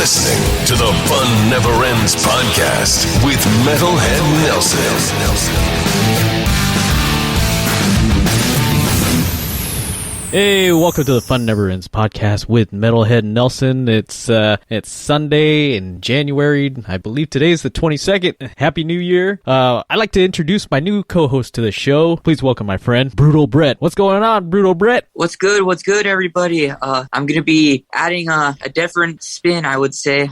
listening to the Fun Never Ends podcast with Metalhead Nelson. Hey, welcome to the Fun Never Ends podcast with Metalhead Nelson. It's Sunday in January. I believe today's the 22nd. Happy New Year. I'd like to introduce my new co-host to the show. Please welcome my friend, Brutal Brett. What's going on, Brutal Brett? What's good, everybody? I'm going to be adding a different spin, I would say.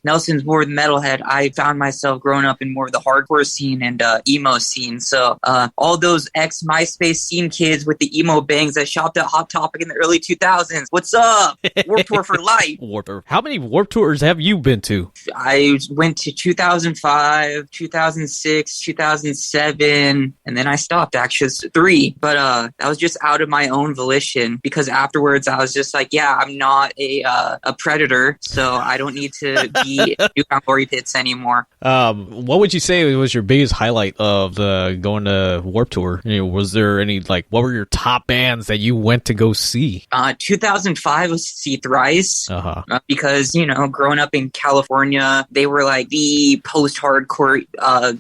Nelson's more than metalhead. I found myself growing up in more of the hardcore scene and emo scene. So all those ex-MySpace scene kids with the emo bangs that shopped at Hot Topic in the early 2000s. What's up? Warped Tour for life. Warped Tour. How many Warped Tours have you been to? I went to 2005, 2006, 2007, and then I stopped, actually. It's 3. But that was just out of my own volition, because afterwards I was just like, yeah, I'm not a predator, so I don't need to be Newfound Glory Pits anymore. What would you say was your biggest highlight of going to Warped Tour? Was there any, what were your top bands that you went to go see? 2005 was to see Thrice, because, growing up in California, they were like the post-hardcore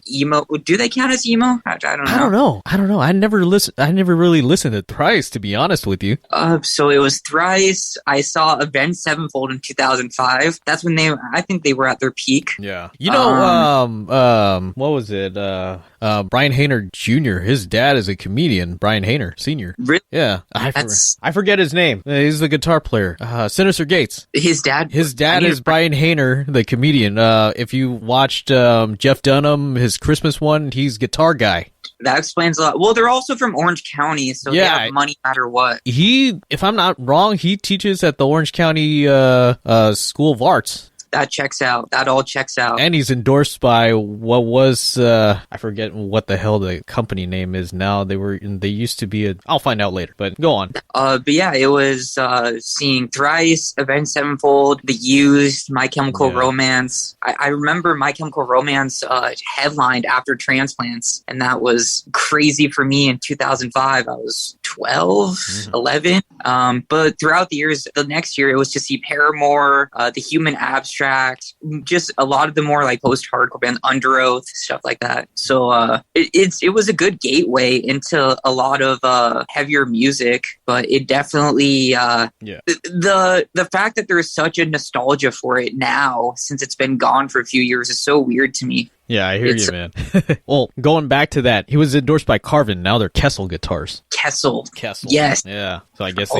emo. Do they count as emo? I don't know. I never really listened to Thrice, to be honest with you. So it was Thrice. I saw Avenged Sevenfold in 2005. That's when I think they were at their peak. Yeah. What was it? Brian Hayner Jr., his dad is a comedian, Brian Hayner Sr. Really? Yeah. I forget his name. He's the guitar player. Sinister Gates. His dad is Brian Hayner, the comedian. If you watched Jeff Dunham, his Christmas one, he's guitar guy. That explains a lot. Well, they're also from Orange County, so they have money no matter what. If I'm not wrong, he teaches at the Orange County School of Arts. That checks out. That all checks out. And he's endorsed by what was I forget what the hell the company name is now. They used to be I'll find out later, but go on. But yeah, it was seeing Thrice, Avenged Sevenfold, The Used, My Chemical Romance. I remember My Chemical Romance headlined after Transplants, and that was crazy for me in 2005. I was 12, 11. But throughout the years, the next year, it was to see Paramore, The Human Abstract, just a lot of the more post-hardcore bands, Under Oath, stuff like that. So it was a good gateway into a lot of heavier music, but it definitely the fact that there's such a nostalgia for it now, since it's been gone for a few years, is so weird to me. Yeah, I hear you, man. Well, going back to that, he was endorsed by Carvin. Now they're Kessel guitars. Kessel. Yes. Yeah. So I guess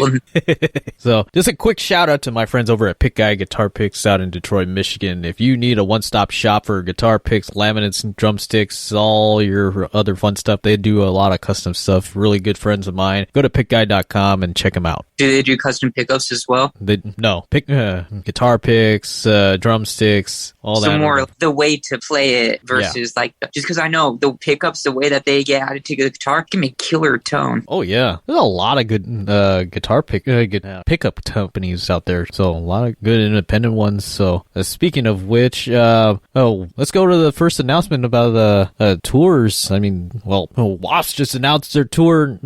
So just a quick shout out to my friends over at Pick Guy Guitar Picks out in Detroit, Michigan. If you need a one-stop shop for guitar picks, laminates, and drumsticks, all your other fun stuff, they do a lot of custom stuff. Really good friends of mine. Go to pickguy.com and check them out. Do they do custom pickups as well? Guitar picks, drumsticks, all that. So more the way to play it versus just because I know the pickups, the way that they get added to the guitar can make killer tone. Oh yeah, there's a lot of good guitar pickup companies out there. So a lot of good independent ones. So speaking of which, let's go to the first announcement about the tours. I mean, Wasp just announced their tour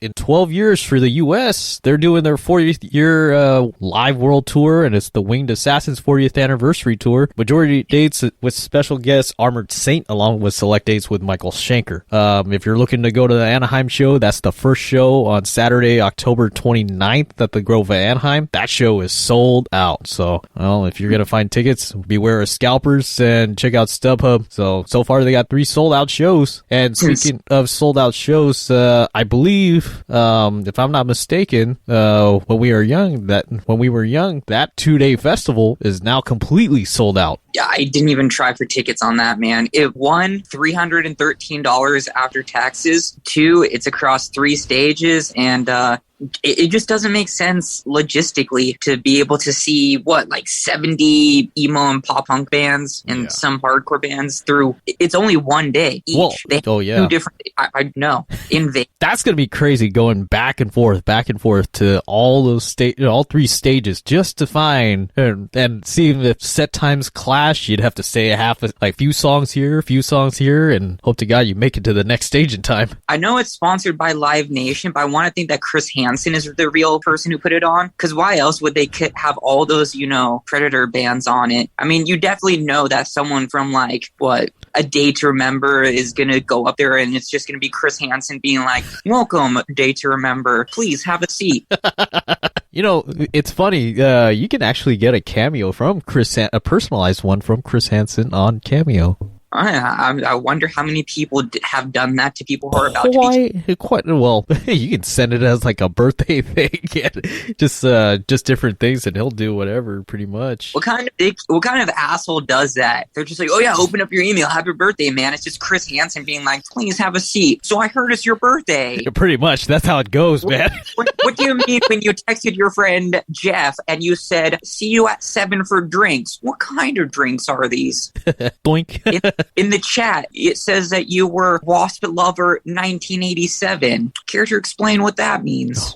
in 12 years for the U.S. They're doing their 40th year live world tour, and it's the Winged Assassins 40th anniversary tour. Majority dates with special guests Armored Saint, along with select dates with Michael Schenker. If you're looking to go to the Anaheim show, that's the first show on Saturday, October 29th at the Grove of Anaheim. That show is sold out. So, if you're going to find tickets, beware of scalpers and check out StubHub. So far they got 3 sold out shows. And speaking of sold out shows, I believe, if I'm not mistaken, when we were young, that 2-day festival is now completely sold out. Yeah, I didn't even try for tickets on that, man. It won $313 after taxes. 2, it's across 3 stages, and it just doesn't make sense logistically to be able to see 70 emo and pop punk bands and some hardcore bands through. It's only 1 day each. Whoa. They have 2 different. I know. That's gonna be crazy going back and forth to all those all 3 stages just to find and see if set times clash. You'd have to say a few songs here, and hope to God you make it to the next stage in time. I know it's sponsored by Live Nation, but I want to think that Chris Hansen Hansen is the real person who put it on. Because why else would they have all those, Predator bands on it? I mean, you definitely know that someone from A Day to Remember is going to go up there and it's just going to be Chris Hansen being like, welcome, Day to Remember. Please have a seat. It's funny. You can actually get a cameo from a personalized one from Chris Hansen on Cameo. I wonder how many people have done that to people who are about to be... Quite well. You can send it as like a birthday thing, just different things, and he'll do whatever, pretty much. What kind of asshole does that? They're just like, oh yeah, open up your email, happy birthday, man. It's just Chris Hansen being like, please have a seat. So I heard it's your birthday. Pretty much, that's how it goes, man. What do you mean when you texted your friend Jeff and you said, see you at 7 for drinks? What kind of drinks are these? Boink. In the chat, it says that you were Wasp Lover 1987. Care to explain what that means?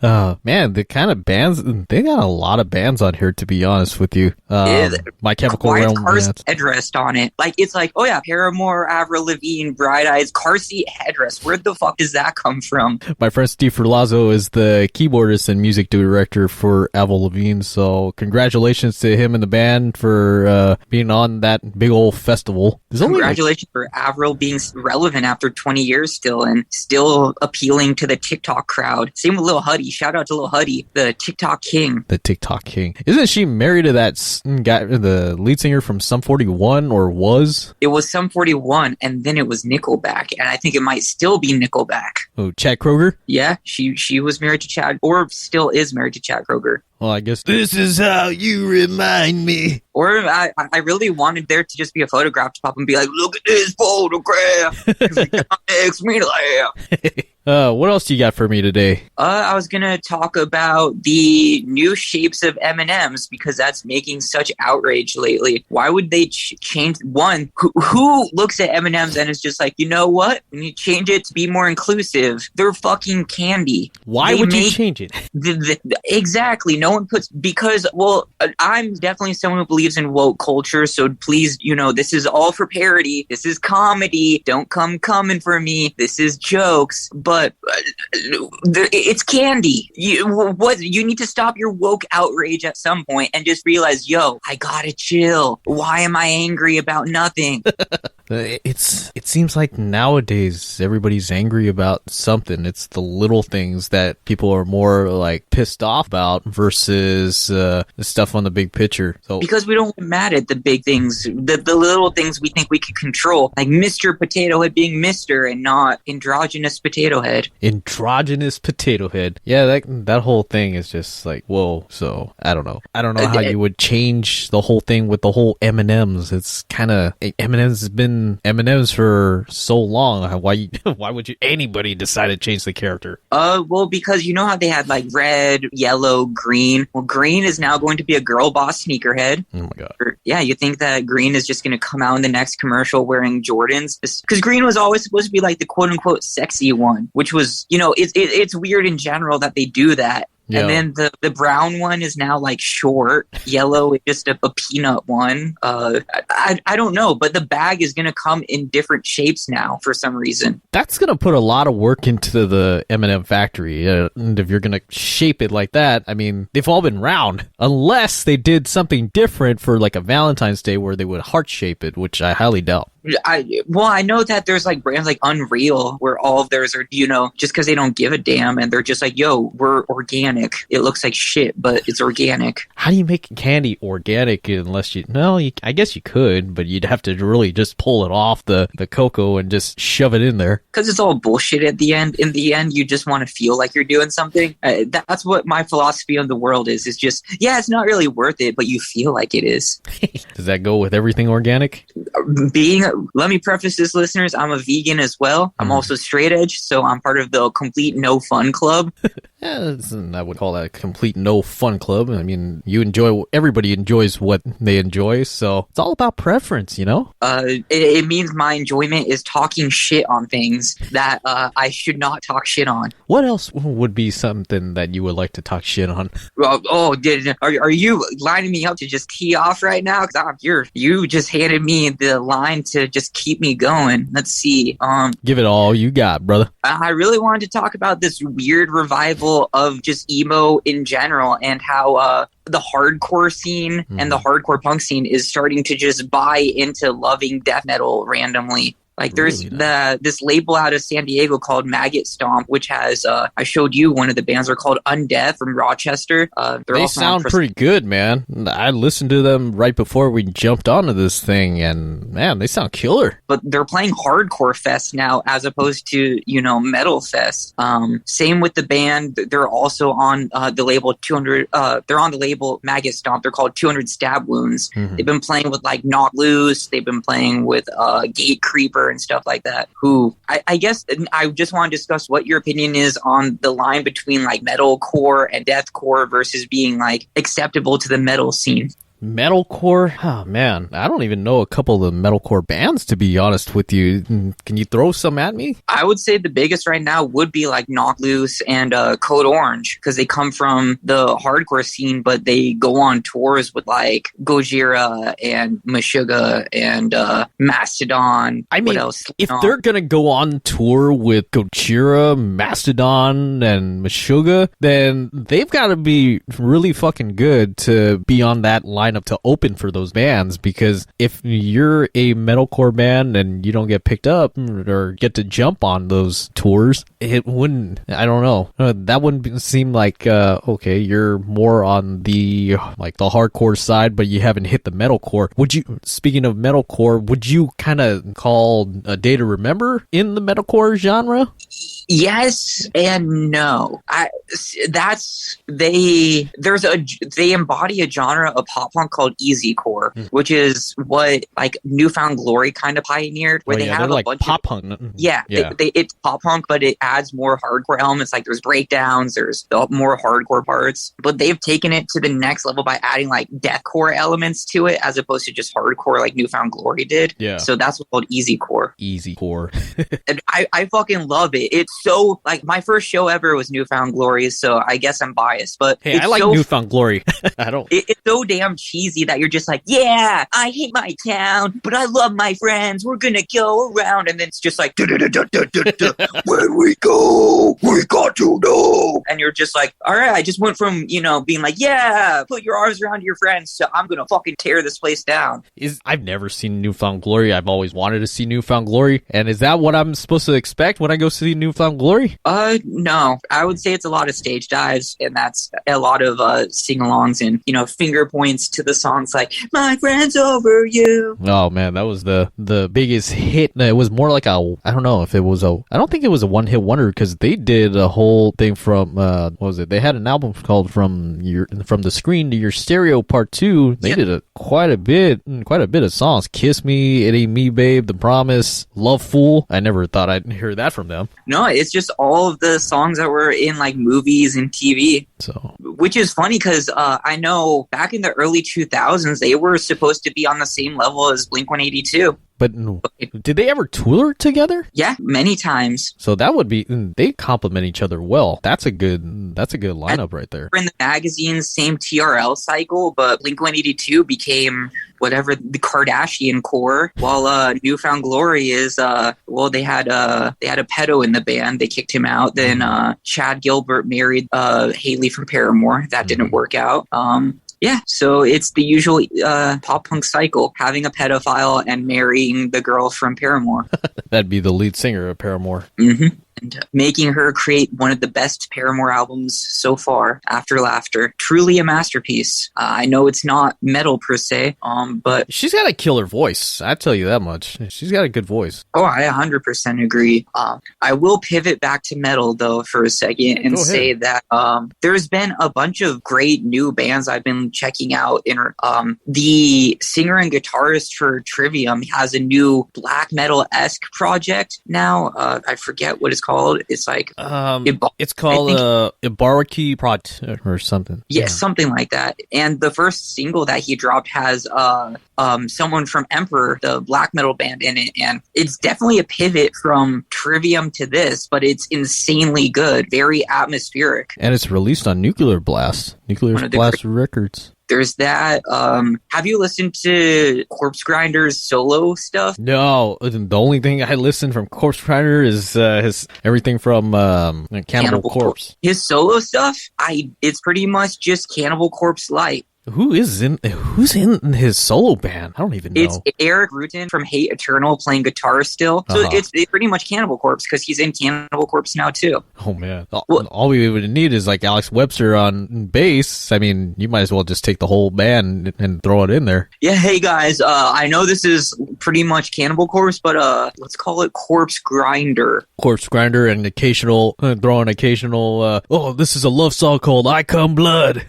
Man, the kind of bands, they got a lot of bands on here, to be honest with you. My Chemical Romance. Why is car headrest on it? It's like, oh yeah, Paramore, Avril Lavigne, Bright Eyes, car seat headrest. Where the fuck does that come from? My friend Steve Ferlazzo is the keyboardist and music director for Avril Lavigne, so congratulations to him and the band for being on that big old festival. Congratulations for Avril being relevant after 20 years still and still appealing to the TikTok crowd. Same with Lil Huddy. Shout out to Lil Huddy, the TikTok king. The TikTok king. Isn't she married to that guy, the lead singer from Sum 41, or was? It was Sum 41, and then it was Nickelback, and I think it might still be Nickelback. Oh, Chad Kroeger? Yeah, she was married to Chad, or still is married to Chad Kroeger. Well, I guess this is how you remind me. Or I really wanted there to just be a photograph to pop and be like, look at this photograph. It makes me laugh. What else do you got for me today? I was gonna talk about the new shapes of M&Ms because that's making such outrage lately. Why would they change one? Who looks at M&Ms and is just like, you know what? We need to change it to be more inclusive. They're fucking candy. Why would you change it? Exactly. No one puts because I'm definitely someone who believes in woke culture. So please, this is all for parody. This is comedy. Don't come coming for me. This is jokes. But it's candy. You need to stop your woke outrage at some point and just realize, yo, I gotta chill. Why am I angry about nothing? It seems like nowadays everybody's angry about something. It's the little things that people are more like pissed off about versus the stuff on the big picture. So because we don't get mad at the big things, the little things we think we can control, like Mr. Potato Head being Mr. and not androgynous potato head. Androgynous potato head. Yeah, that whole thing is just like, whoa. So I don't know how you would change the whole thing with the whole M&Ms. It's kind of M&Ms has been M&Ms for so long. Why would anybody decide to change the character? Well, because you know how they had like red, yellow, green. Well, green is now going to be a girl boss sneakerhead. Oh my god. Yeah, you think that green is just going to come out in the next commercial wearing Jordans? Because green was always supposed to be like the quote unquote sexy one, which was, it's weird in general that they do that. Yeah. And then the brown one is now like short. Yellow is just a peanut one. I don't know, but the bag is going to come in different shapes now for some reason. That's going to put a lot of work into the M&M factory. And if you're going to shape it like that, I mean, they've all been round. Unless they did something different for like a Valentine's Day where they would heart shape it, which I highly doubt. I know that there's like brands like Unreal where all of theirs are, just because they don't give a damn and they're just like, yo, we're organic. It looks like shit, but it's organic. How do you make candy organic unless I guess you could, but you'd have to really just pull it off the cocoa and just shove it in there. Because it's all bullshit at the end. In the end, you just want to feel like you're doing something. That's what my philosophy of the world is. It's just, yeah, it's not really worth it, but you feel like it is. Does that go with everything organic? Let me preface this, listeners. I'm a vegan as well. I'm also straight edge, so I'm part of the complete no fun club. I would call that a complete no fun club. I mean, everybody enjoys what they enjoy, so it's all about preference, you know? It means my enjoyment is talking shit on things that I should not talk shit on. What else would be something that you would like to talk shit on? Are you lining me up to just tee off right now? Because you just handed me the line to just keep me going. Let's see. Give it all you got, brother. I really wanted to talk about this weird revival of just emo in general and how the hardcore scene and the hardcore punk scene is starting to just buy into loving death metal randomly. Like there's this label out of San Diego called Maggot Stomp, which has I showed you one of the bands are called Undeath from Rochester. They sound pretty good, man. I listened to them right before we jumped onto this thing, and man, they sound killer. But they're playing hardcore fest now as opposed to metal fest. Same with the band. They're also on the label 200. They're on the label Maggot Stomp. They're called 200 Stab Wounds. Mm-hmm. They've been playing with like Knock Loose. They've been playing with Gate Creeper and stuff like that. Who I guess I just want to discuss what your opinion is on the line between like metalcore and deathcore versus being like acceptable to the metal scene. Metalcore? Oh, man. I don't even know a couple of the metalcore bands, to be honest with you. Can you throw some at me? I would say the biggest right now would be like Knock Loose and Code Orange, because they come from the hardcore scene, but they go on tours with like Gojira and Meshuggah and Mastodon. I mean, what else? If they're going to go on tour with Gojira, Mastodon, and Meshuggah, then they've got to be really fucking good to be on that line up to open for those bands, because if you're a metalcore band and you don't get picked up or get to jump on those tours, it wouldn't, I don't know, that wouldn't seem like okay, you're more on the like the hardcore side, but you haven't hit the metalcore. Speaking of metalcore, would you kind of call A Day to Remember in the metalcore genre? Yes and no. They embody a genre of pop punk called easycore, which is what like Newfound Glory kind of pioneered, where they have a like bunch pop of punk. It's pop punk, but it adds more hardcore elements. Like there's breakdowns, there's more hardcore parts, but they've taken it to the next level by adding like deathcore elements to it, as opposed to just hardcore like Newfound Glory did. Yeah. So that's what's called easycore. And I fucking love it. It's so like my first show ever was Newfound Glory, so I guess I'm biased, but hey, I like Newfound Glory. I don't. It's so damn cheesy that you're just like, yeah, I hate my town, but I love my friends. We're gonna go around, and then it's just like, when we go, we got to know. And you're just like, all right, I just went from being like, yeah, put your arms around your friends, so I'm gonna fucking tear this place down. I've never seen Newfound Glory. I've always wanted to see Newfound Glory, and is that what I'm supposed to expect when I go see Newfound Glory? No. I would say it's a lot of stage dives, and that's a lot of sing-alongs and finger points to the songs like "My Friend's Over You." Oh man, that was the biggest hit. It was more like I don't know if it was I don't think it was a one-hit wonder, because they did a whole thing from what was it? They had an album called From the Screen to Your Stereo Part 2. They did quite a bit of songs. Kiss Me, It Ain't Me Babe, The Promise, Love Fool. I never thought I'd hear that from them. No, it's just all of the songs that were in like movies and TV. So, which is funny because I know back in the early 2000s they were supposed to be on the same level as Blink-182. But did they ever tour together? Yeah, many times. So that would be, they complement each other well. That's a good lineup right there. In the magazines, same TRL cycle, but Blink-182 became whatever the Kardashian core, while Newfound Glory is they had a pedo in the band. They kicked him out. Then Chad Gilbert married Haley from Paramore. That didn't work out. Yeah, so it's the usual pop punk cycle, having a pedophile and marrying the girl from Paramore. That'd be the lead singer of Paramore. Mm-hmm. And making her create one of the best Paramore albums so far, After Laughter. Truly a masterpiece. I know it's not metal per se, but... She's got a killer voice, I tell you that much. She's got a good voice. Oh, I 100% agree. I will pivot back to metal, though, for a second and say that there's been a bunch of great new bands I've been checking out. The singer and guitarist for Trivium has a new black metal-esque project now. I forget what it's called. called. It's like it's called Ibaraki Prod or something. Yeah, something like that. And the first single that he dropped has someone from Emperor, the black metal band, in it, and it's definitely a pivot from Trivium to this, but it's insanely good, very atmospheric. And it's released on Nuclear Blast Records. There's that. Have you listened to Corpse Grinder's solo stuff? No, the only thing I listen from Corpse Grinder is his everything from Cannibal Corpse. His solo stuff, it's pretty much just Cannibal Corpse light. Who's in his solo band? I don't even know. It's Eric Rutan from Hate Eternal playing guitar still. So it's pretty much Cannibal Corpse because he's in Cannibal Corpse now too. Oh man. All we would need is like Alex Webster on bass. I mean, you might as well just take the whole band and throw it in there. Yeah, hey guys, I know this is pretty much Cannibal Corpse, but let's call it Corpse Grinder. Corpse Grinder and occasional this is a love song called I Come Blood.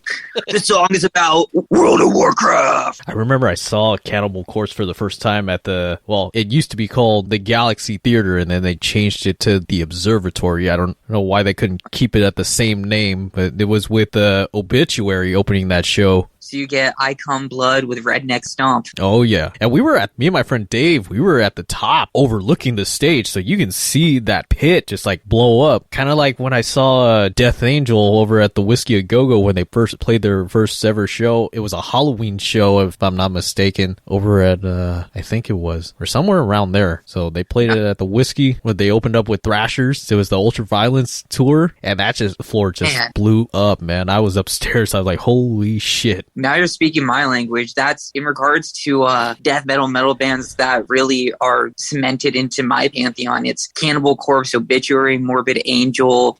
This song is about World of Warcraft. I remember I saw Cannibal Corpse for the first time at it used to be called the Galaxy Theater, and then they changed it to the Observatory. I don't know why they couldn't keep it at the same name, but it was with Obituary opening that show. So you get I Come Blood with Redneck Stomp. Oh, yeah. And me and my friend Dave, we were at the top overlooking the stage, so you can see that pit just like blow up. Kind of like when I saw Death Angel over at the Whiskey A Go-Go when they first played their first ever show. It was a Halloween show, if I'm not mistaken, over at, I think it was, or somewhere around there. So they played it at the Whiskey when they opened up with Thrashers. It was the Ultraviolence tour, and the floor just blew up, man. I was upstairs. I was like, holy shit. Now you're speaking my language. That's in regards to death metal bands that really are cemented into my pantheon. It's Cannibal Corpse, Obituary, Morbid Angel,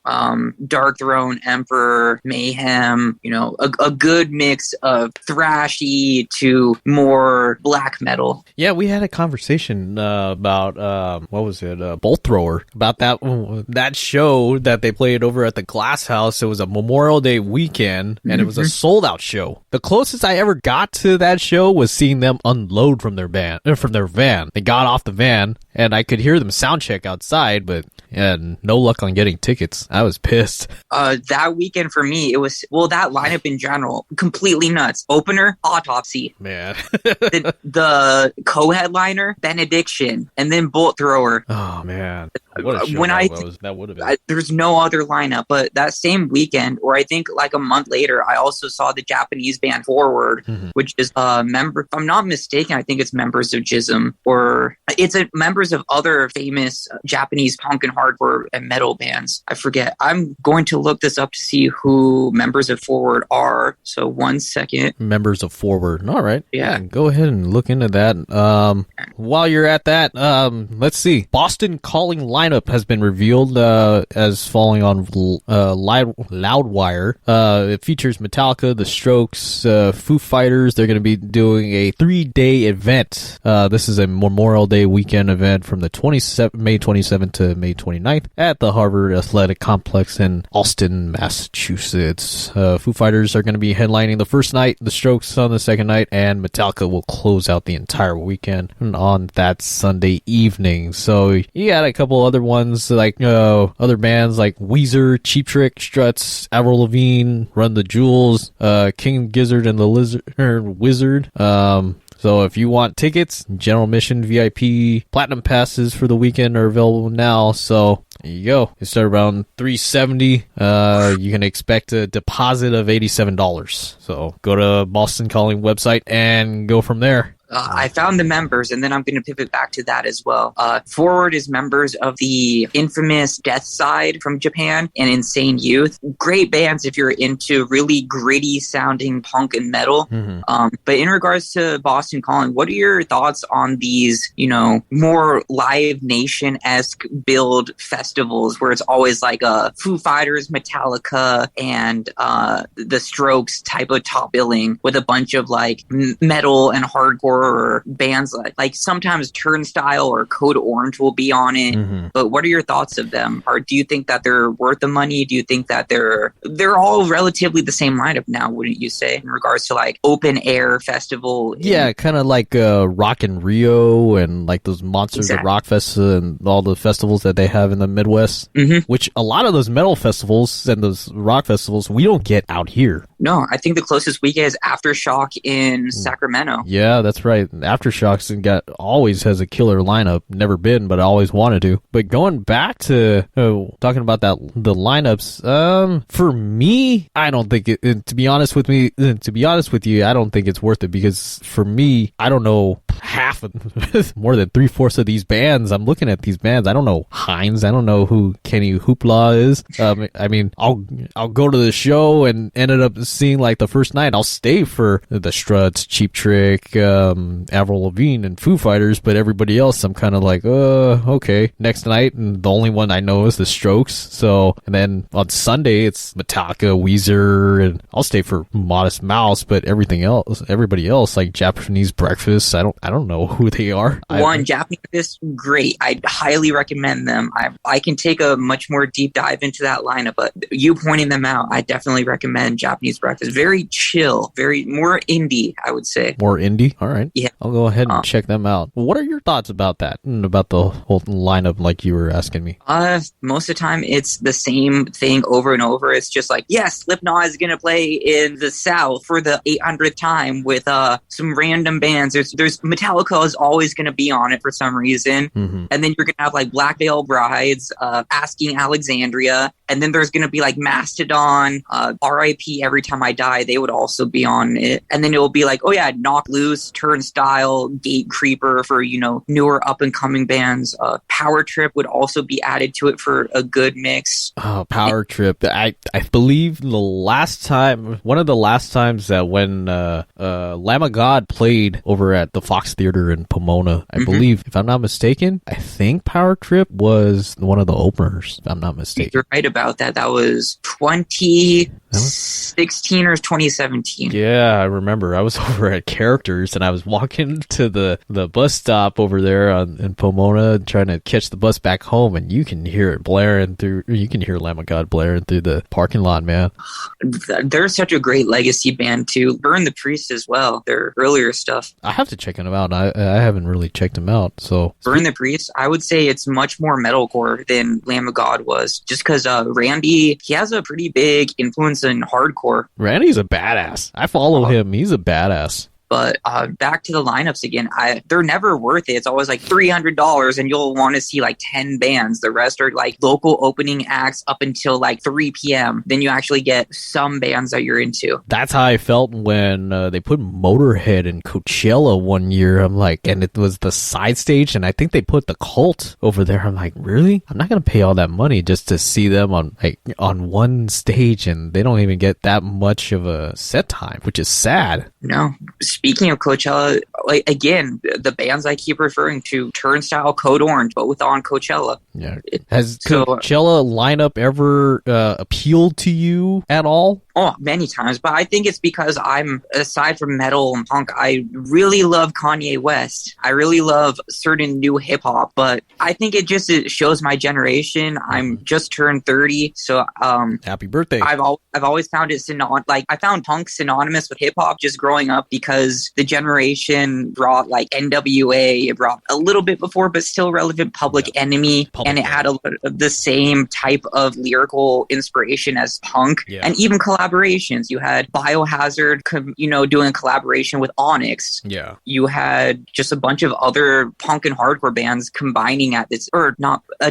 Dark Throne, Emperor, Mayhem. You know, a good mix of thrashy to more black metal. Yeah, we had a conversation about what was it? Bolt Thrower, about that show that they played over at the Glass House. It was a Memorial Day weekend, and it was a sold out show. The closest I ever got to that show was seeing them unload from their van. They got off the van, and I could hear them sound check outside, but no luck on getting tickets. I was pissed. That weekend for me, it was, that lineup in general, completely nuts. Opener, Autopsy. Man. the co-headliner, Benediction, and then Bolt Thrower. Oh, man. What a show that would have been. There's no other lineup, but that same weekend, or I think like a month later, I also saw the Japanese band Forward, which is a member, if I'm not mistaken, I think it's members of Jism, or it's members of other famous Japanese punk and hardcore and metal bands. I forget. I'm going to look this up to see who members of Forward are. So 1 second. Members of Forward. All right. Yeah. Go ahead and look into that. While you're at that, let's see. Boston Calling lineup has been revealed as falling on Loudwire. It features Metallica, The Strokes, Foo Fighters. They're going to be doing a 3-day event. This is a Memorial Day weekend event from the May 27th to May 29th at the Harvard Athletic Complex in Allston, Massachusetts. Foo Fighters are going to be headlining the first night, The Strokes on the second night, and Metallica will close out the entire weekend on that Sunday evening. So you got a couple other ones like other bands like Weezer, Cheap Trick, Struts, Avril Lavigne, Run the Jewels, King Gizzard and the Wizard. So if you want tickets, general admission, VIP, platinum passes for the weekend are available now. So there you go. It started around $370. You can expect a deposit of $87. So go to Boston Calling website and go from there. I found the members, and then I'm going to pivot back to that as well. Forward is members of the infamous Death Side from Japan and Insane Youth. Great bands if you're into really gritty sounding punk and metal. But in regards to Boston Calling, what are your thoughts on these, more Live Nation-esque build festivals where it's always like a Foo Fighters, Metallica, and the Strokes type of top billing with a bunch of like metal and hardcore horror bands like sometimes Turnstile or Code Orange will be on it. But what are your thoughts of them? Or do you think that they're worth the money? Do you think that they're all relatively the same lineup now, wouldn't you say, in regards to like open air festival? Yeah, kind of like Rock in Rio and like those Monsters of Rock Fest and all the festivals that they have in the Midwest, which a lot of those metal festivals and those rock festivals we don't get out here. No, I think the closest we get is Aftershock in Sacramento. Yeah, that's right. Aftershocks always has a killer lineup. Never been, but I always wanted to. But going back to talking about the lineups, for me, I don't think it. To be honest with you, I don't think it's worth it because for me, I don't know half of more than 3/4 of these bands. I'm looking at these bands. I don't know Hines. I don't know who Kenny Hoopla is. I mean, I'll go to the show and ended up seeing like the first night. I'll stay for the Struts, Cheap Trick, Avril Lavigne, and Foo Fighters, but everybody else, I'm kind of like, okay. Next night, and the only one I know is the Strokes. So, and then on Sunday, it's Metallica, Weezer, and I'll stay for Modest Mouse, but everybody else, like Japanese Breakfast, I don't know who they are. Japanese Breakfast, great. I'd highly recommend them. I can take a much more deep dive into that lineup, but you pointing them out, I definitely recommend Japanese Breakfast. Very chill, very more indie, I would say. More indie? All right. Yeah. I'll go ahead and check them out. What are your thoughts about that and about the whole lineup like you were asking me? Most of the time it's the same thing over and over. It's just like, yes, Slipknot is going to play in the South for the 800th time with some random bands. There's Metallica is always going to be on it for some reason. And then you're going to have like Black Veil Brides, Asking Alexandria, and then there's going to be like Mastodon, R.I.P. Every Time I Die. They would also be on it. And then it will be like, oh yeah, Knock Loose, Turnstile, Gate Creeper for, newer up and coming bands. Power Trip would also be added to it for a good mix. Oh, Power Trip. I believe one of the last times that when Lamb of God played over at the Fox Theater in Pomona, I believe, if I'm not mistaken, I think Power Trip was one of the openers, if I'm not mistaken. You're right about that. That was 2016 or 2017. Yeah, I remember. I was over at Characters and I was walking to the bus stop over there in Pomona trying to catch the bus back home, and you can hear it blaring through. You can hear Lamb of God blaring through the parking lot, man. They're such a great legacy band too. Burn the Priest as well. Their earlier stuff. I have to check them out. I haven't really checked them out. So Burn the Priest, I would say it's much more metalcore than Lamb of God was, just because Randy, he has a pretty big influence in hardcore. Randy's a badass. I follow him. He's a badass. But back to the lineups again, they're never worth it. It's always like $300 and you'll want to see like 10 bands. The rest are like local opening acts up until like 3 p.m. Then you actually get some bands that you're into. That's how I felt when they put Motorhead in Coachella one year. I'm like, and it was the side stage, and I think they put the Cult over there. I'm like, really? I'm not going to pay all that money just to see them on one stage, and they don't even get that much of a set time, which is sad. No. Speaking of Coachella, like again, the bands I keep referring to, Turnstile, Code Orange, both on Coachella. Yeah. Has Coachella lineup ever appealed to you at all? Oh, many times. But I think it's because aside from metal and punk, I really love Kanye West. I really love certain new hip hop. But I think it shows my generation. I'm just turned 30, so happy birthday. I've always found it I found punk synonymous with hip hop just growing up, because the generation brought like NWA, it brought a little bit before, but still relevant, Public Enemy, and it had a lot of the same type of lyrical inspiration as punk, and even collaborations. You had Biohazard, doing a collaboration with Onyx. Yeah. You had just a bunch of other punk and hardcore bands combining a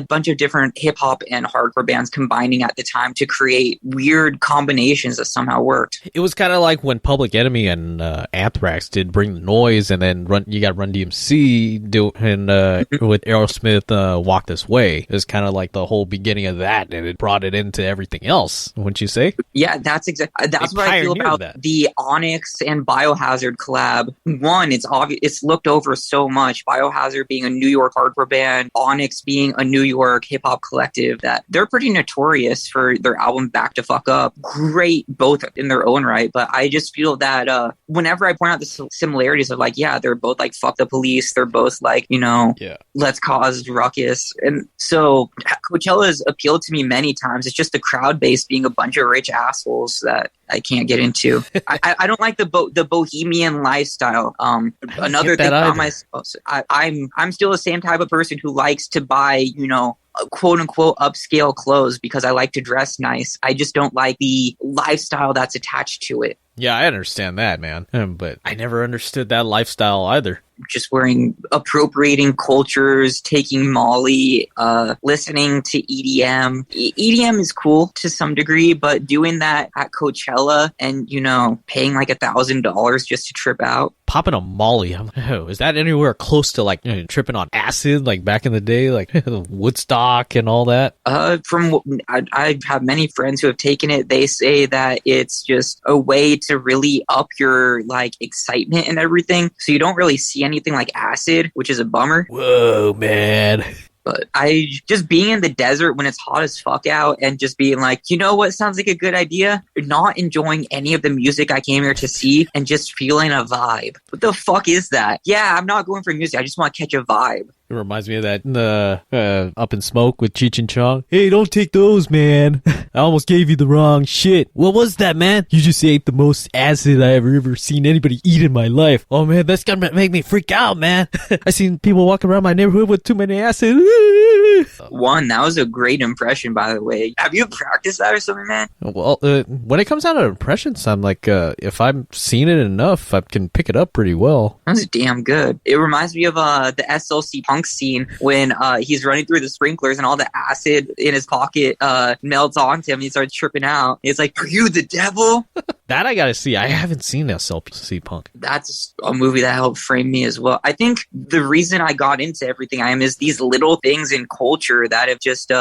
bunch of different hip hop and hardcore bands combining at the time to create weird combinations that somehow worked. It was kind of like when Public Enemy and Anthrax did Bring the Noise, and then you got Run DMC with Aerosmith Walk This Way. It was kind of like the whole beginning of that, and it brought it into everything else, wouldn't you say? Yeah, that's that's what I feel about the Onyx and Biohazard collab. One, it's obvious, it's looked over so much. Biohazard being a New York hardcore band, Onyx being a New York hip hop collective, that they're pretty notorious for their album Back to Fuck Up. Great, both in their own right, but I just feel that whenever I point out the similarities of like, yeah, they're both like fuck the police, they're both like, let's cause ruckus, and so Coachella's appealed to me many times. It's just the crowd base being a bunch of rich assholes that I can't get into. I don't like the bohemian lifestyle. Another thing about myself, I'm still the same type of person who likes to buy, quote unquote upscale clothes because I like to dress nice. I just don't like the lifestyle that's attached to it. Yeah, I understand that, man. But I never understood that lifestyle either. Just appropriating cultures, taking Molly, listening to EDM. EDM is cool to some degree, but doing that at Coachella and, paying like $1,000 just to trip out. Popping a Molly, is that anywhere close to like tripping on acid like back in the day, like Woodstock and all that? I have many friends who have taken it. They say that it's just a way to really up your like excitement and everything. So you don't really see anything like acid, which is a bummer. Whoa, man. But I just being in the desert when it's hot as fuck out and just being like, what sounds like a good idea? Not enjoying any of the music I came here to see and just feeling a vibe. What the fuck is that? Yeah, I'm not going for music. I just want to catch a vibe. It reminds me of that Up in Smoke with Cheech and Chong. Hey, don't take those, man. I almost gave you the wrong shit. What was that, man? You just ate the most acid I ever seen anybody eat in my life. Oh, man, that's gonna make me freak out, man. I seen people walking around my neighborhood with too many acid. That was a great impression, by the way. Have you practiced that or something, man? Well, when it comes out of impressions, I'm like, if I've seen it enough, I can pick it up pretty well. That's damn good. It reminds me of the SLC Punk scene when he's running through the sprinklers and all the acid in his pocket melts onto him and he starts tripping out. It's like, are you the devil? That I gotta see. I haven't seen SLC Punk. That's a movie that helped frame me as well. I think the reason I got into everything I am is these little things in culture that have just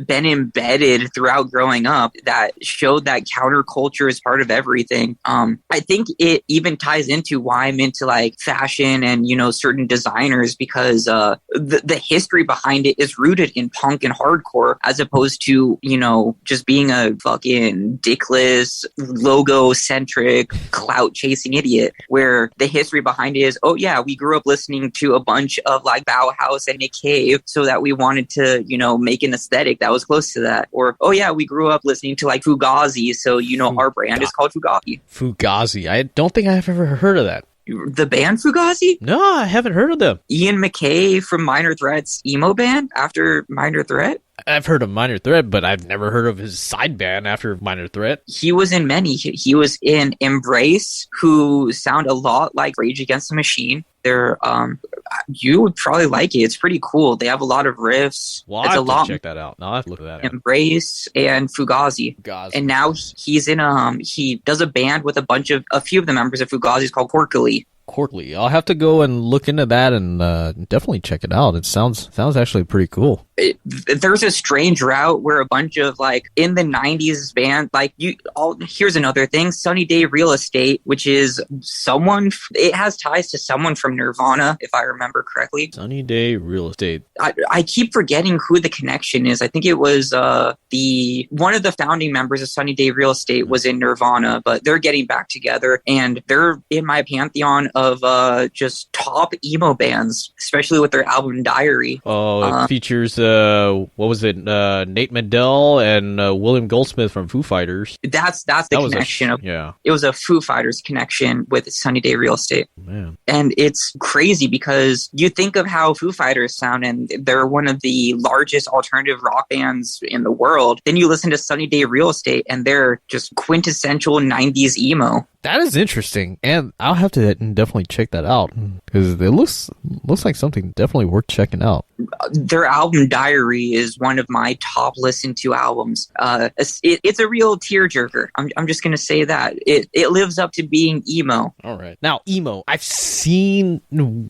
been embedded throughout growing up that showed that counterculture is part of everything. I think it even ties into why I'm into like fashion and, certain designers because the history behind it is rooted in punk and hardcore as opposed to, just being a fucking dickless, logo-centric, clout-chasing idiot where the history behind it is, oh yeah, we grew up listening to a bunch of like Bauhaus and Nick Cave so that we wanted to, make an aesthetic that was close to that. Or, oh yeah, we grew up listening to like Fugazi, so, our brand is called Fugazi. Fugazi. I don't think I've ever heard of that. The band Fugazi? No, I haven't heard of them. Ian MacKaye from Minor Threat's emo band after Minor Threat? I've heard of Minor Threat, but I've never heard of his side band after Minor Threat. He was in many. He was in Embrace, who sound a lot like Rage Against the Machine. They're you would probably like it. It's pretty cool. They have a lot of riffs. Well, I'll have to check that out. I'll have to look at that. Embrace and Fugazi. And now he's in he does a band with a few of the members of Fugazi called Corkily. I'll have to go and look into that and definitely check it out. It sounds actually pretty cool. There's a strange route where a bunch of like in the 90s band here's another thing, Sunny Day Real Estate, which is it has ties to someone from Nirvana if I remember correctly. Sunny Day Real Estate. I keep forgetting who the connection is. I think it was one of the founding members of Sunny Day Real Estate was in Nirvana, but they're getting back together and they're in my pantheon of just top emo bands, especially with their album Diary. It features what was it? Nate Mendel and William Goldsmith from Foo Fighters. That's the connection. It was a Foo Fighters connection with Sunny Day Real Estate. Man. And it's crazy because you think of how Foo Fighters sound and they're one of the largest alternative rock bands in the world. Then you listen to Sunny Day Real Estate and they're just quintessential 90s emo. That is interesting, and I'll have to definitely check that out because it looks like something definitely worth checking out. their album Diary is one of my top listened to albums. It's a real tearjerker. I'm just gonna say that it lives up to being emo. All right, now emo. I've seen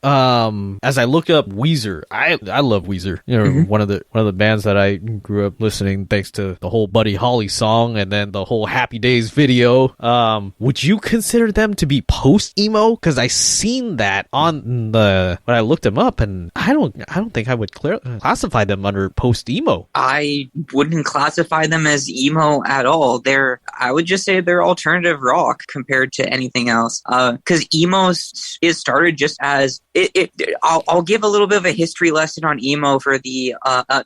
as I look up Weezer. I love Weezer. You know, one of the bands that I grew up listening thanks to the whole Buddy Holly song and then the whole Happy Days video. Would you consider them to be post emo? Because I seen that on when I looked them up, and I don't think I would classify them under post emo. I wouldn't classify them as emo at all. I would just say they're alternative rock compared to anything else. Because emo is started just as I'll give a little bit of a history lesson on emo for the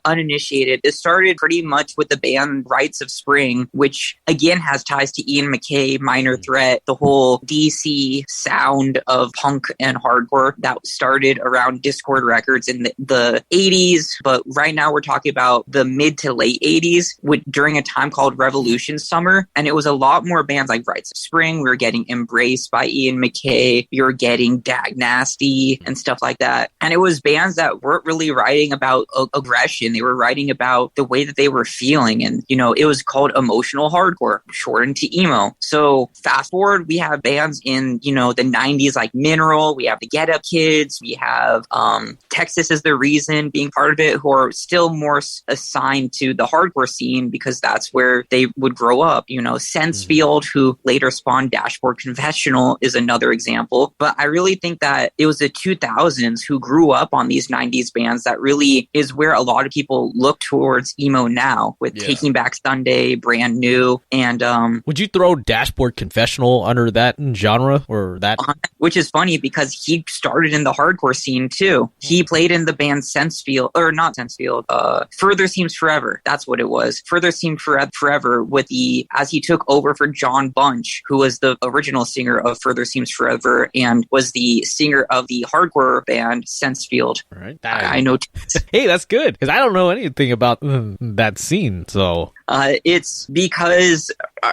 uninitiated. It started pretty much with the band Rites of Spring, which again has ties to Ian MacKaye, Minor Threat, the whole DC sound of punk and hardcore that started around Discord Records in the 80s. But right now we're talking about the mid to late 80s during a time called Revolution Summer. And it was a lot more bands like Rites of Spring. We were getting Embraced by Ian MacKaye. You were getting Dag Nasty and stuff like that. And it was bands that weren't really writing about aggression. They were writing about the way that they were feeling. And, you know, it was called emotional hardcore, shortened to emo. So fast forward, we have bands in, you know, the 90s like Mineral. We have the Get Up Kids. We have Texas Is the Reason being part of it, who are still more assigned to the hardcore scene because that's where they would grow up. You know, Sensefield, who later spawned Dashboard Confessional, is another example. But I really think that it was the 2000s who grew up on these 90s bands that really is where a lot of people look towards emo now, with Taking Back Sunday, Brand New, and would you throw Dashboard Confessional under that genre or that? Which is funny because he started in the hardcore scene too. He played in the band Sensefield, or not Sensefield, Further Seems Forever. That's what it was. Further Seems Forever as he took over for John Bunch, who was the original singer of Further Seems Forever and was the singer of the hardcore band Sensefield. All right. I know. Hey, that's good because I don't know anything about that scene. So it's because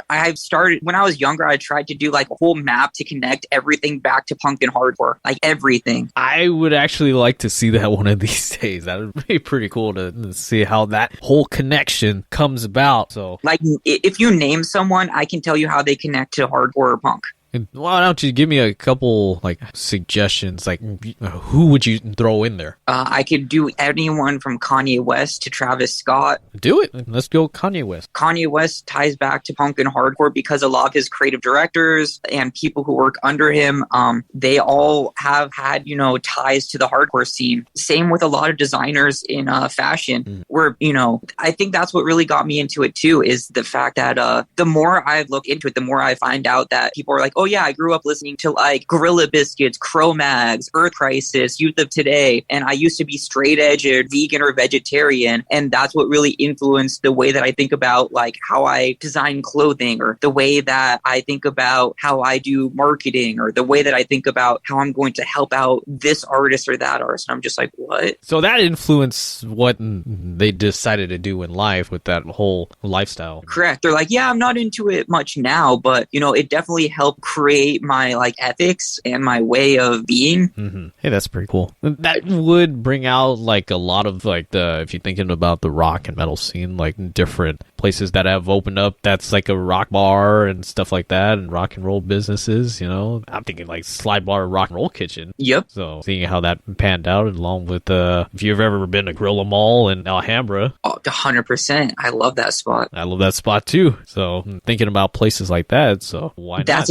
I've started when I was younger. I tried to do like a whole map to connect everything back to punk and hardcore, like everything. I would actually like to see that one of these days. That would be pretty cool to see how that whole connection comes about. So, like, if you name someone, I can tell you how they connect to hardcore or punk. Why don't you give me a couple like suggestions? Like, who would you throw in there? I could do anyone from Kanye West to Travis Scott. Do it. Let's go Kanye West. Kanye West ties back to punk and hardcore because a lot of his creative directors and people who work under him, they all have had, you know, ties to the hardcore scene. Same with a lot of designers in fashion, where, you know, I think that's what really got me into it too, is the fact that the more I look into it, the more I find out that people are like, oh yeah, I grew up listening to like Gorilla Biscuits, Cro-Mags, Earth Crisis, Youth of Today, and I used to be straight edge or vegan or vegetarian, and that's what really influenced the way that I think about like how I design clothing, or the way that I think about how I do marketing, or the way that I think about how I'm going to help out this artist or that artist. And I'm just like, what? So that influenced what they decided to do in life with that whole lifestyle. Correct. They're like, yeah, I'm not into it much now, but you know, it definitely helped create my like ethics and my way of being. Hey, that's pretty cool. That would bring out like a lot of like if you're thinking about the rock and metal scene, like different places that have opened up that's like a rock bar and stuff like that, and rock and roll businesses, you know. I'm thinking like Slide Bar Rock and Roll Kitchen. Yep. So seeing how that panned out, along with if you've ever been to Gorilla Mall in Alhambra. 100%. I love that spot. I love that spot too. So thinking about places like that, so why not?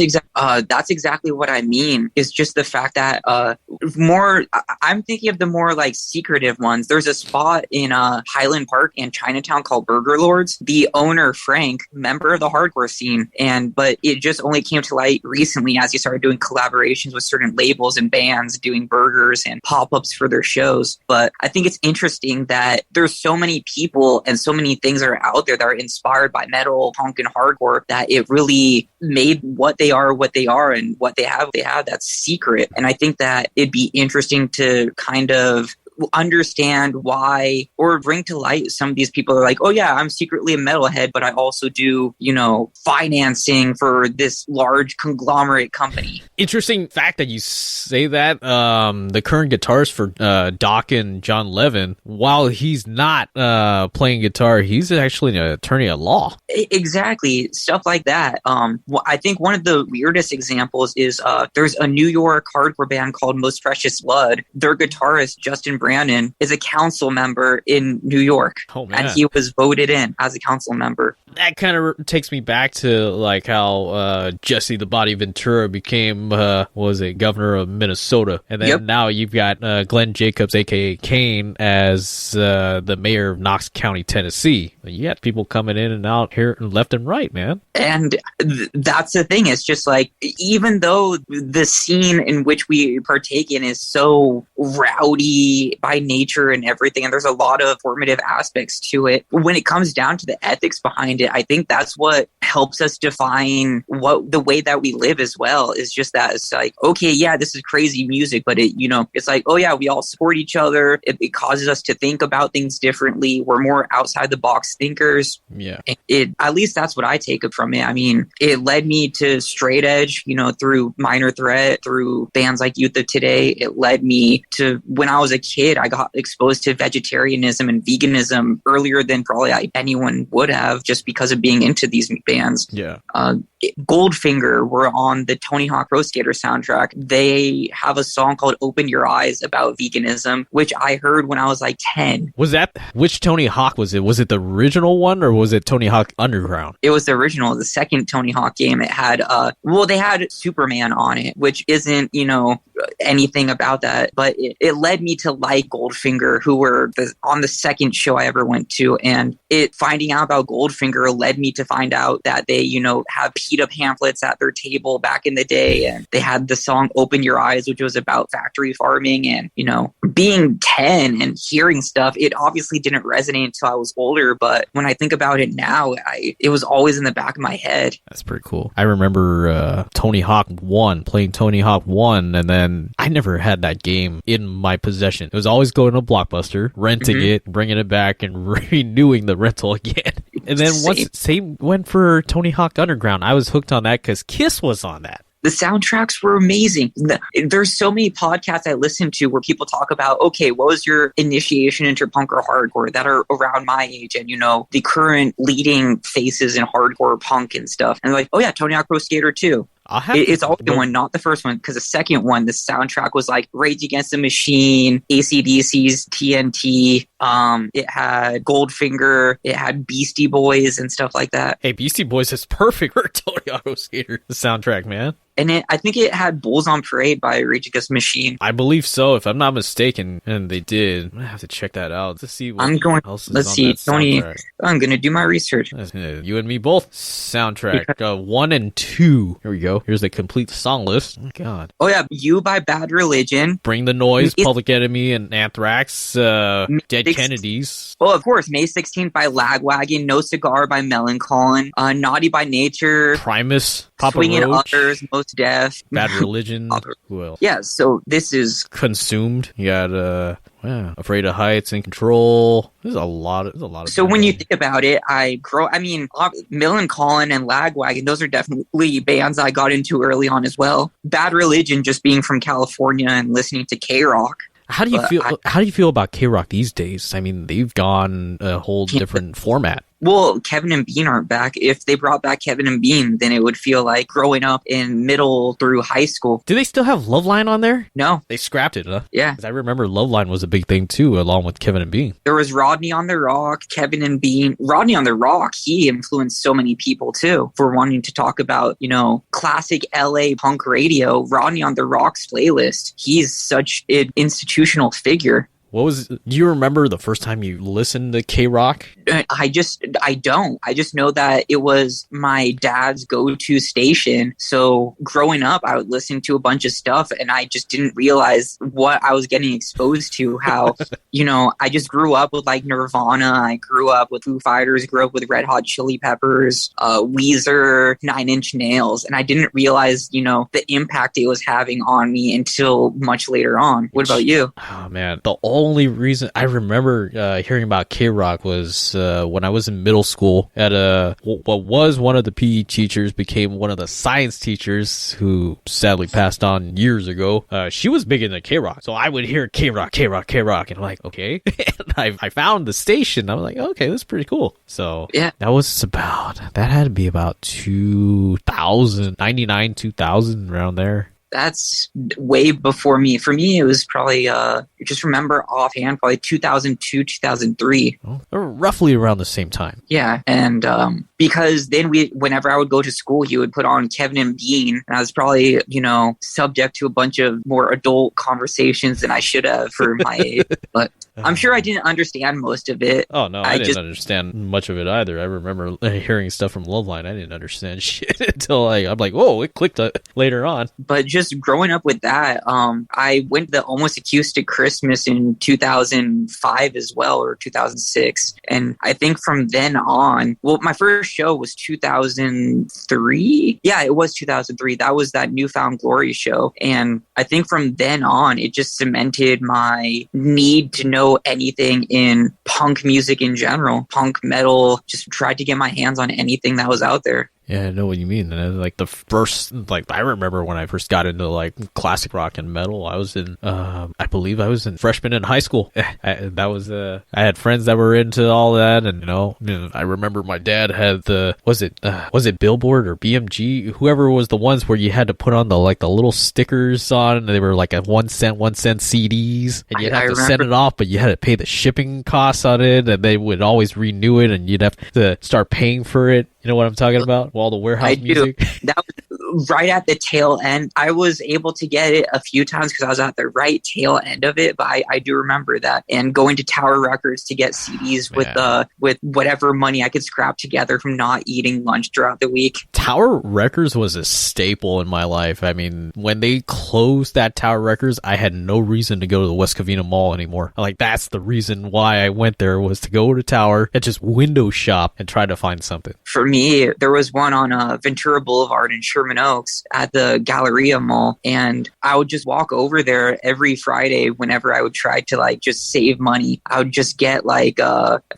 That's exactly what I mean. Is just the fact that I'm thinking of the more like secretive ones. There's a spot in Highland Park and Chinatown called Burger Lords. The owner, Frank, member of the hardcore scene, but it just only came to light recently as he started doing collaborations with certain labels and bands, doing burgers and pop-ups for their shows. But I think it's interesting that there's so many people and so many things that are out there that are inspired by metal, punk, and hardcore, that it really made what they are, and what they have that secret. And I think that it'd be interesting to kind of understand why or bring to light some of these people are like, oh yeah, I'm secretly a metalhead, but I also do, financing for this large conglomerate company. Interesting fact that you say that. The current guitarist for Doc and John Levin, while he's not playing guitar, he's actually an attorney at law. Exactly. Stuff like that. I think one of the weirdest examples is there's a New York hardcore band called Most Precious Blood. Their guitarist, Justin Brandon, is a council member in New York. Oh, man. And he was voted in as a council member. That kind of takes me back to like how Jesse the Body Ventura became governor of Minnesota, and then now you've got Glenn Jacobs, aka Kane, as the mayor of Knox County, Tennessee. You got people coming in and out here left and right, man. And that's the thing. It's just like, even though the scene in which we partake in is so rowdy by nature and everything, and there's a lot of formative aspects to it, when it comes down to the ethics behind it, I think that's what helps us define what the way that we live as well. Is just that it's like, okay, yeah, this is crazy music, but it's like, oh yeah, we all support each other. It causes us to think about things differently. We're more outside the box thinkers. Yeah. At least that's what I take from it. I mean, it led me to straight edge, through Minor Threat, through bands like Youth of Today. It led me to, when I was a kid, I got exposed to vegetarianism and veganism earlier than probably anyone would have, just because of being into these bands. Yeah. Goldfinger were on the Tony Hawk Pro Skater soundtrack. They have a song called Open Your Eyes about veganism, which I heard when I was like 10. Which Tony Hawk was it? Was it the original one or was it Tony Hawk Underground? It was the original, the second Tony Hawk game. It had, they had Superman on it, which isn't, anything about that, but it led me to like Goldfinger, who were on the second show I ever went to, and finding out about Goldfinger led me to find out that they, have PETA pamphlets at their table back in the day, and they had the song Open Your Eyes, which was about factory farming, and, being 10 and hearing stuff, it obviously didn't resonate until I was older, but when I think about it now, it was always in the back of my head. That's pretty cool. I remember Tony Hawk 1, playing Tony Hawk 1, and then I never had that game in my possession. It was always going to Blockbuster, renting it, bringing it back, and renewing the rental again. And then same went for Tony Hawk Underground. I was hooked on that because Kiss was on that. The soundtracks were amazing. There's so many podcasts I listen to where people talk about, okay, what was your initiation into punk or hardcore that are around my age and, the current leading faces in hardcore punk and stuff. And they're like, oh yeah, Tony Hawk Pro Skater 2. It's always the one, not the first one, because the second one, the soundtrack was like Rage Against the Machine, AC/DC's TNT. It had Goldfinger, it had Beastie Boys and stuff like that. Hey, Beastie Boys is perfect for Tony Hawk Pro Skater, the soundtrack, man. And I think it had Bulls on Parade by Rage Against the Machine. I believe so, if I'm not mistaken. And they did. I'm going to have to check that out to see what else is on that Tony, soundtrack. I'm going to do my research. You and me both. Soundtrack 1 and 2. Here we go. Here's the complete song list. Oh, my God. Oh, yeah. You by Bad Religion. Bring the Noise, Public Enemy, and Anthrax. Dead Kennedys. Oh, of course. May 16th by Lagwagon. No Cigar by Melancholy. Naughty by Nature. Primus. Papa Swinging Roach. Others. Most Deaf. Bad Religion. Who else? Yeah, so this is... Consumed. You got Afraid of Heights, In Control. There's a lot of So when you think about it, Melancholy and Lagwagon, those are definitely bands I got into early on as well. Bad Religion, just being from California and listening to K-Rock. How do you feel about K-Rock these days? I mean, they've gone a whole different format. Well, Kevin and Bean aren't back. If they brought back Kevin and Bean, then it would feel like growing up in middle through high school. Do they still have Loveline on there? No. They scrapped it, huh? Yeah. 'Cause I remember Loveline was a big thing, too, along with Kevin and Bean. There was Rodney on the Rock, Kevin and Bean. Rodney on the Rock, he influenced so many people, too, for wanting to talk about, classic LA punk radio. Rodney on the Rock's playlist. He's such an institutional figure. Do you remember the first time you listened to K-Rock? I don't. I just know that it was my dad's go-to station. So growing up, I would listen to a bunch of stuff and I just didn't realize what I was getting exposed to. How, I just grew up with like Nirvana. I grew up with Foo Fighters, grew up with Red Hot Chili Peppers, Weezer, Nine Inch Nails. And I didn't realize, the impact it was having on me until much later on. What about you? Oh man, the only reason I remember hearing about K-Rock was when I was in middle school at what was one of the PE teachers became one of the science teachers who sadly passed on years ago. She was big into K-Rock, so I would hear K-Rock, K-Rock, K-Rock, and I'm like, okay. And I found the station. I was like, okay, that's pretty cool. So yeah, that had to be about 2000, 99, 2000, around there. That's way before me. For me, it was probably, just remember offhand, probably 2002, 2003. Oh, roughly around the same time. Yeah. And because then whenever I would go to school, he would put on Kevin and Bean. And I was probably, subject to a bunch of more adult conversations than I should have for my age. But I'm sure I didn't understand most of it. Oh, no, I didn't understand much of it either. I remember hearing stuff from Loveline. I didn't understand shit until I'm like, whoa, it clicked later on. But just growing up with that, I went to the Almost Acoustic Christmas in 2005 as well, or 2006. And I think from then on, well, my first show was 2003. Yeah, it was 2003. That was that Newfound Glory show. And I think from then on, it just cemented my need to know anything in punk music in general, punk metal, just tried to get my hands on anything that was out there. Yeah, I know what you mean. And like the first, I remember when I first got into classic rock and metal, I was in, I believe I was in freshman in high school. I had friends that were into all that. And, I remember my dad had was it Billboard or BMG? Whoever was the ones where you had to put on the little stickers on, and they were like a 1 cent CDs, and you'd have to send it off, but you had to pay the shipping costs on it, and they would always renew it, and you'd have to start paying for it. You know what I'm talking about? All the warehouse music. That was right at the tail end. I was able to get it a few times because I was at the right tail end of it, but I do remember that. And going to Tower Records to get CDs with whatever money I could scrap together from not eating lunch throughout the week. Tower Records was a staple in my life. I mean, when they closed that Tower Records, I had no reason to go to the West Covina Mall anymore. That's the reason why I went there, was to go to Tower and just window shop and try to find something. For me, there was one on Ventura Boulevard in Sherman Oaks at the Galleria Mall, and I would just walk over there every Friday whenever I would try to just save money. I would just get I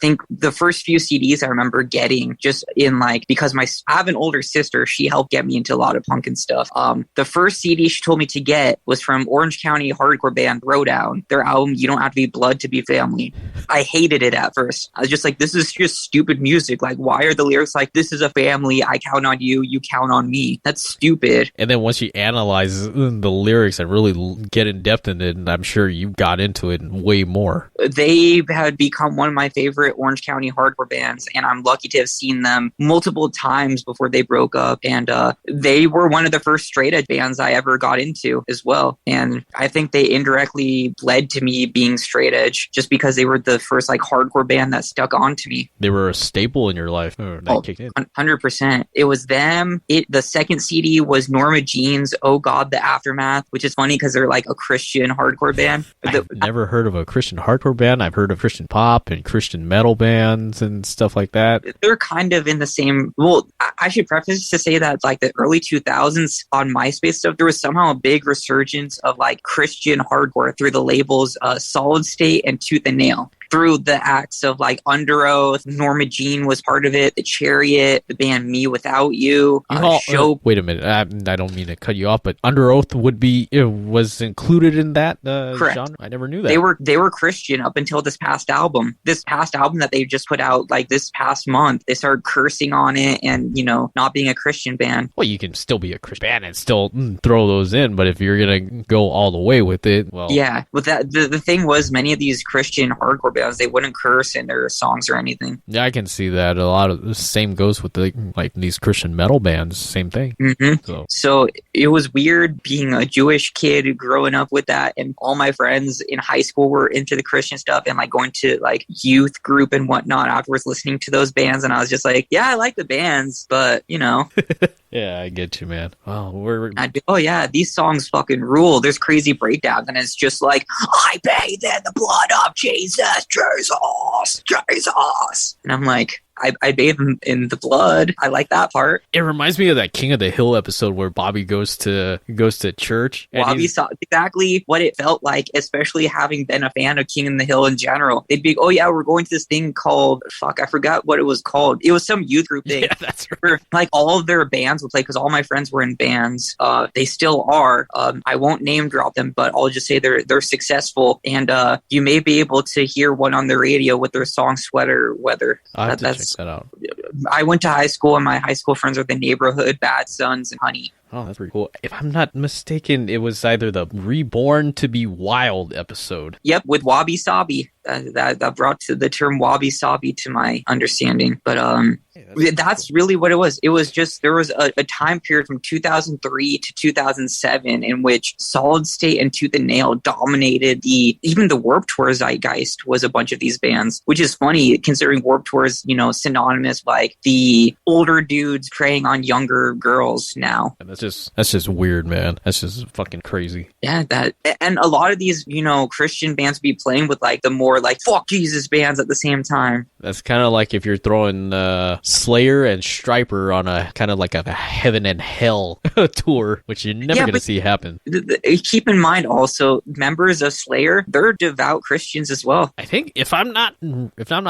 think the first few CDs I remember getting just in because I have an older sister, she helped get me into a lot of punk and stuff. The first CD she told me to get was from Orange County hardcore band Throwdown, their album You Don't Have to Be Blood to Be Family. I hated it at first. I was just like, this is just stupid music. Why are the lyrics this is a family, I count on you, you count on me? That's stupid. And then once you analyze the lyrics and really get in depth in it, and I'm sure you got into it way more. They had become one of my favorite Orange County hardcore bands, and I'm lucky to have seen them multiple times before they broke up. And they were one of the first straight edge bands I ever got into as well. And I think they indirectly led to me being straight edge just because they were the first hardcore band that stuck on to me. They were a staple in your life. That kicked in. 100%. It was them. The second CD was Norma Jean's Oh God, the Aftermath, which is funny because they're a Christian hardcore band. I've never heard of a Christian hardcore band. I've heard of Christian pop and Christian metal bands and stuff like that. They're kind of in the same... Well, I should preface to say that the early 2000s on MySpace stuff, there was somehow a big resurgence of Christian hardcore through the labels Solid State and Tooth and Nail. Through the acts of Under Oath, Norma Jean was part of it, The Chariot, the band Me Without You. Wait a minute, I don't mean to cut you off, but Under Oath was included in that genre? I never knew that. They were Christian up until this past album. This past album that they just put out this past month, they started cursing on it and, not being a Christian band. Well, you can still be a Christian band and still throw those in, but if you're going to go all the way with it, well... Yeah, but the thing was, many of these Christian hardcore bands, they wouldn't curse in their songs or anything. Yeah, I can see that. A lot of the same goes with these Christian metal bands. Same thing. Mm-hmm. So it was weird being a Jewish kid growing up with that, and all my friends in high school were into the Christian stuff and going to youth group and whatnot afterwards, listening to those bands, and I was just yeah, I like the bands, but Yeah, I get you, man. Oh yeah, these songs fucking rule. There's crazy breakdowns, and it's just I bathe in the blood of Jesus, Jesus. And I'm I bathe in the blood. I like that part. It reminds me of that King of the Hill episode where Bobby goes to church. Bobby saw exactly what it felt like, especially having been a fan of King of the Hill in general. They'd be, oh yeah, we're going to this thing called, I forgot what it was called. It was some youth group thing. Yeah, that's right. Where, like, all of their bands would play, because all my friends were in bands. They still are. I won't name drop them, but I'll just say they're successful, and you may be able to hear one on the radio with their song "Sweater Weather." I'll have to check that out. I went to high school, and my high school friends are the Neighborhood, Bad Sons, and Honey. Oh, that's pretty cool. If I'm not mistaken, it was either the Reborn to Be Wild episode. Yep, with Wabi Sabi. That brought to the term Wabi Sabi to my understanding. But that's really what it was. It was just, there was a time period from 2003 to 2007 in which Solid State and Tooth and Nail dominated even the Warped Tour zeitgeist was a bunch of these bands, which is funny considering Warped Tour is, synonymous like the older dudes preying on younger girls now. And that's just weird, man. That's just fucking crazy. Yeah, and a lot of these, Christian bands be playing with like the more like fuck Jesus bands at the same time. That's kind of like if you're throwing Slayer and Stryper on a kind of like a heaven and hell tour, which you're never going to see happen. Keep in mind also, members of Slayer, they're devout Christians as well. I think if I'm not wrong, Tom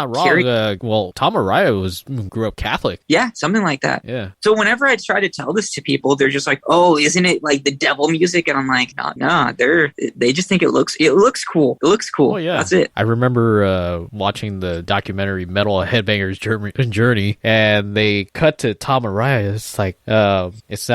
Araya grew up Catholic. Yeah, something like that. Yeah. So whenever I try to tell this to people, they're just like, "Oh, isn't it like the devil music?" And I'm like, "No, they just think it looks cool. It looks cool." Oh yeah, that's it. I remember watching the documentary Metal Headbangers Journey, and they cut to Tom Araya. It's like, it's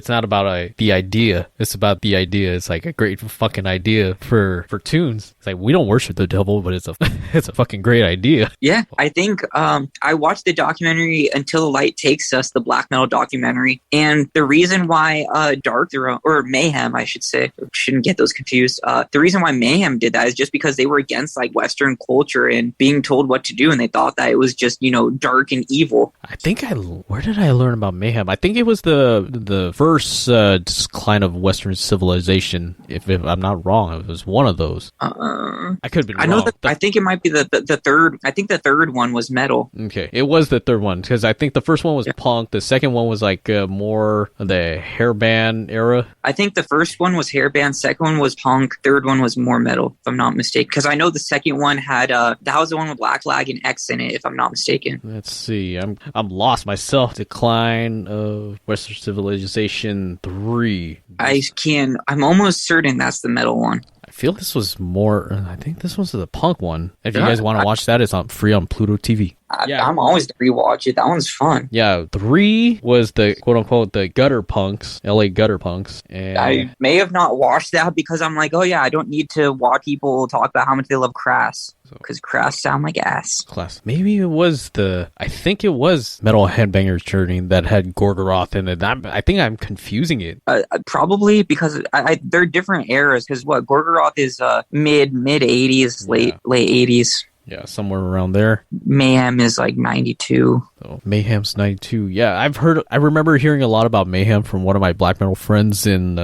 not about the idea. It's about the idea. It's like a great fucking idea for tunes. It's like, we don't worship the devil, but it's a it's a fucking great idea. Yeah, I think I watched the documentary Until the Light Takes Us, the black metal documentary, and the reason why Dark Throne, or Mayhem, I should say, shouldn't get those confused. The reason why Mayhem did that is just because they were against like Western culture and being told what to do, and they thought that it was just dark and evil. I think where did I learn about Mayhem? I think it was the first decline of Western civilization. If I'm not wrong, it was one of those. I could have been wrong. I know that. I think it might be the third. I think the third one was metal. Okay, it was the third one because I think the first one was punk. The second one was like more the hairband era. I think the first one was hairband. Second one was punk. Third one was more metal, if I'm not mistaken. Because I know the second one had that was the one with Black Flag and X in it, if I'm not mistaken. Let's see. I'm lost myself. Decline of Western Civilization 3. I'm almost certain that's the metal one. I feel this was more. I think this was the punk one. If you guys want to watch that, it's free on Pluto TV. I'm always to rewatch it. That one's fun. Yeah, 3 was the quote unquote the gutter punks, LA gutter punks. And I may have not watched that because I'm like, oh yeah, I don't need to watch people talk about how much they love Crass. Because Crass sound like ass. Class. Maybe it was I think it was Metal Headbangers Journey that had Gorgoroth in it. I think I'm confusing it. Probably because they're different eras. Because Gorgoroth is mid 80s, late 80s. Yeah, somewhere around there. Mayhem is like 92. So Mayhem's 92. Yeah, I remember hearing a lot about Mayhem from one of my black metal friends in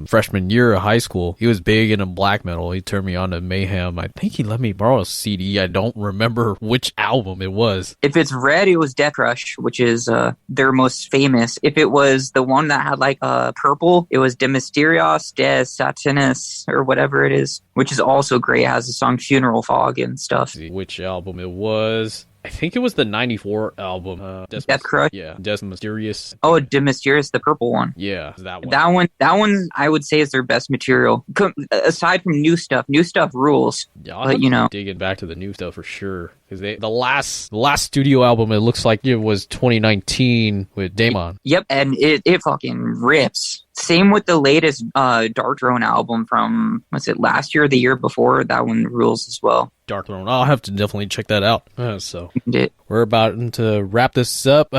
freshman year of high school. He was big into black metal. He turned me on to Mayhem. I think he let me borrow a CD. I don't remember which album it was. If it's red, it was Death Rush, which is their most famous. If it was the one that had like purple, it was De Mysterios, De Satanis, or whatever it is, which is also great. It has the song Funeral Fog and stuff. Which album it was. I think it was the 94 album. Death Crush? Yeah. Death Mysterious. Oh, De Mysterious, the purple one. Yeah, that one. That one I would say is their best material. Aside from new stuff rules. Yeah, I'll digging back to the new stuff for sure. Because the last studio album, it looks like it was 2019 with Damon. Yep, and it fucking rips. Same with the latest Dark Throne album from, last year or the year before? That one rules as well. Dark Throne. I'll have to definitely check that out. So we're about to wrap this up.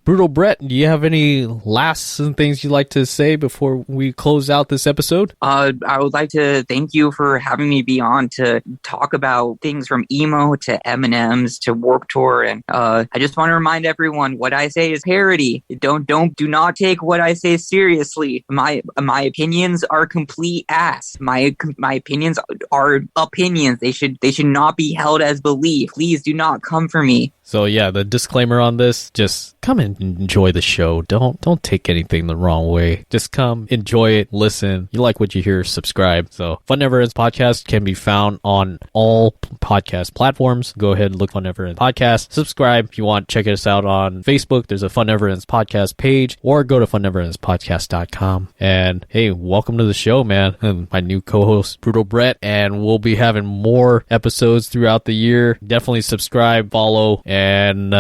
Brutal Brett, do you have any last things you'd like to say before we close out this episode? I would like to thank you for having me be on to talk about things from emo to M&Ms to Warped Tour, and I just want to remind everyone what I say is parody. Do not take what I say seriously. My opinions are complete ass. My opinions are opinions. They should not be held as belief. Please do not come for me. So yeah, the disclaimer on this, just come and enjoy the show. Don't take anything the wrong way. Just come, enjoy it, listen. You like what you hear, subscribe. So Fun Never Ends Podcast can be found on all podcast platforms. Go ahead and look Fun Never Ends Podcast. Subscribe if you want. Check us out on Facebook. There's a Fun Never Ends Podcast page, or go to funneverendspodcast.com. And hey, welcome to the show, man. And my new co-host, Brutal Brett, and we'll be having more episodes throughout the year. Definitely subscribe, follow, and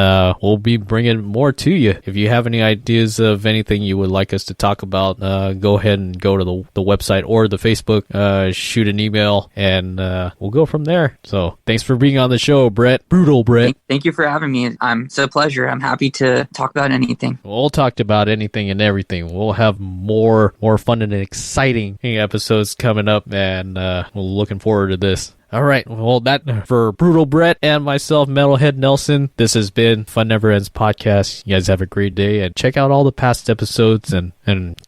we'll be bringing more to you. If you have any ideas of anything you would like us to talk about, go ahead and go to the website or the Facebook, shoot an email, and we'll go from there. So thanks for being on the show, Brett. Brutal Brett. Thank you for having me. It's a pleasure. I'm happy to talk about anything. We'll talk about anything and everything. We'll have more fun and exciting episodes coming up, and we're looking forward to this. All right, well, that for Brutal Brett and myself, Metalhead Nelson, this has been Fun Never Ends Podcast. You guys have a great day, and check out all the past episodes, and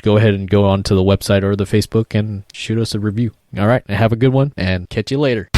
go ahead and go on to the website or the Facebook and shoot us a review. All right, have a good one, and catch you later.